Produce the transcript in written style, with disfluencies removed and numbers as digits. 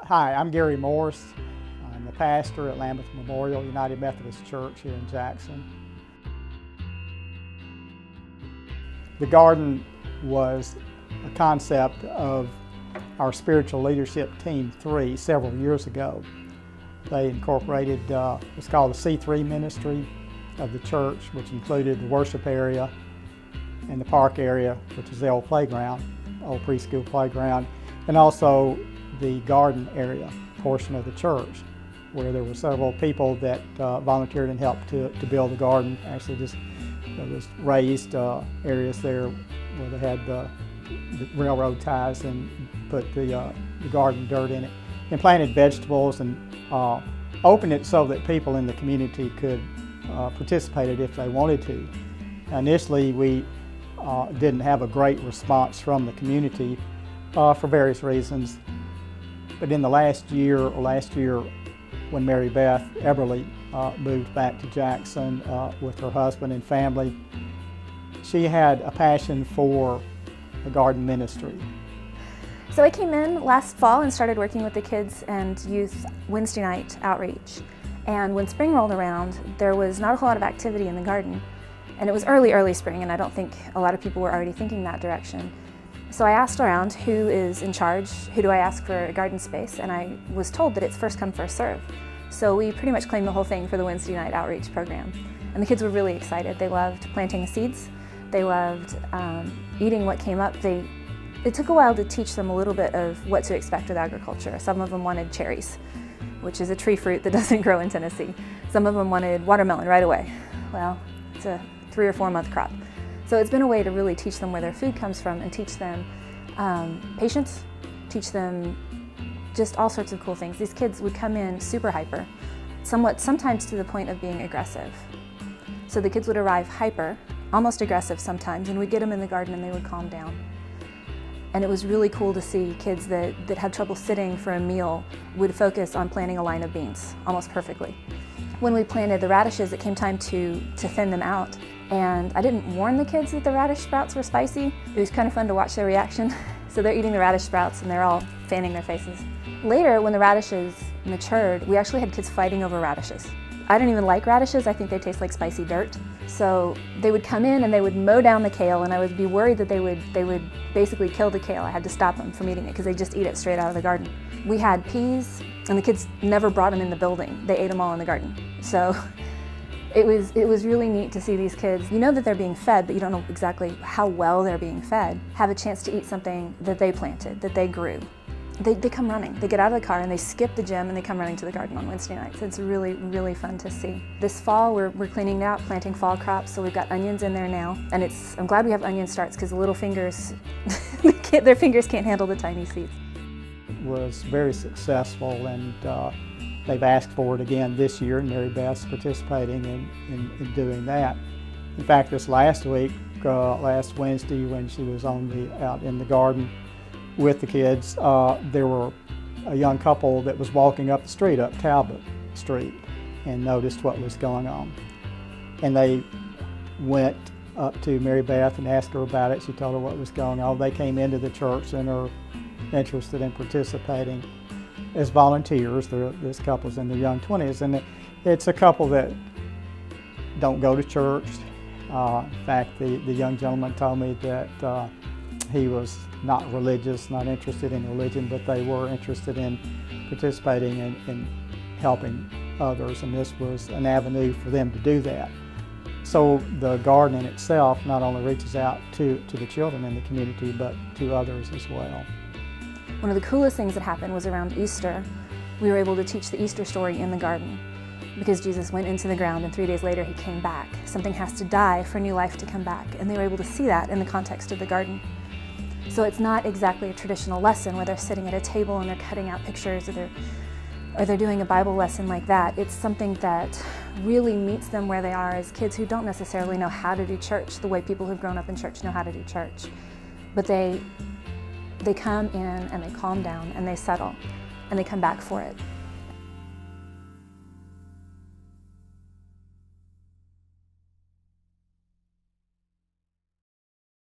Hi, I'm Gary Morris. I'm the pastor at Lambeth Memorial United Methodist Church here in Jackson. The garden was a concept of our spiritual leadership team 3 several years ago. They incorporated what's called the C3 ministry of the church, which included the worship area and the park area, which is the old playground, old preschool playground, and also the garden area portion of the church, where there were several people that volunteered and helped to build the garden. Actually, there was raised areas there where they had the railroad ties and put the garden dirt in it, and planted vegetables and opened it so that people in the community could participate if they wanted to. Initially, we didn't have a great response from the community for various reasons. But in the last year, when Mary Beth Eberly moved back to Jackson with her husband and family, she had a passion for the garden ministry. So I came in last fall and started working with the kids and youth Wednesday night outreach. And when spring rolled around, there was not a whole lot of activity in the garden. And it was early spring, and I don't think a lot of people were already thinking that direction. So I asked around who is in charge, who do I ask for a garden space, and I was told that it's first come, first serve. So we pretty much claimed the whole thing for the Wednesday night outreach program. And the kids were really excited. They loved planting the seeds. They loved eating what came up. It took a while to teach them a little bit of what to expect with agriculture. Some of them wanted cherries, which is a tree fruit that doesn't grow in Tennessee. Some of them wanted watermelon right away. Well, it's a 3 or 4 month crop. So it's been a way to really teach them where their food comes from and teach them patience, teach them just all sorts of cool things. These kids would come in super hyper, sometimes to the point of being aggressive. So the kids would arrive hyper, almost aggressive sometimes, and we'd get them in the garden and they would calm down. And it was really cool to see kids that had trouble sitting for a meal would focus on planting a line of beans almost perfectly. When we planted the radishes, it came time to thin them out. And I didn't warn the kids that the radish sprouts were spicy. It was kind of fun to watch their reaction. So they're eating the radish sprouts and they're all fanning their faces. Later, when the radishes matured, we actually had kids fighting over radishes. I didn't even like radishes. I think they taste like spicy dirt. So they would come in and they would mow down the kale, and I would be worried that they would basically kill the kale. I had to stop them from eating it because they just eat it straight out of the garden. We had peas, and the kids never brought them in the building. They ate them all in the garden. So it was really neat to see these kids. You know that they're being fed, but you don't know exactly how well they're being fed. Have a chance to eat something that they planted, that they grew. They come running. They get out of the car and they skip the gym and they come running to the garden on Wednesday nights. It's really, really fun to see. This fall we're cleaning it out, planting fall crops, so we've got onions in there now. And I'm glad we have onion starts because the little fingers, their fingers can't handle the tiny seeds. It was very successful, and they've asked for it again this year, and Mary Beth's participating in doing that. In fact, this last week, last Wednesday, when she was out in the garden with the kids, there were a young couple that was walking up the street, up Talbot Street, and noticed what was going on. And they went up to Mary Beth and asked her about it. She told her what was going on. They came into the church and are interested in participating as volunteers. This couple's in their young 20s, and it's a couple that don't go to church. In fact, the young gentleman told me that he was not religious, not interested in religion, but they were interested in participating in helping others, and this was an avenue for them to do that. So the garden in itself not only reaches out to the children in the community, but to others as well. One of the coolest things that happened was around Easter. We were able to teach the Easter story in the garden because Jesus went into the ground and 3 days later he came back. Something has to die for new life to come back, and they were able to see that in the context of the garden. So it's not exactly a traditional lesson where they're sitting at a table and they're cutting out pictures or they're doing a Bible lesson like that. It's something that really meets them where they are as kids who don't necessarily know how to do church the way people who've grown up in church know how to do church. But they come in and they calm down and they settle and they come back for it.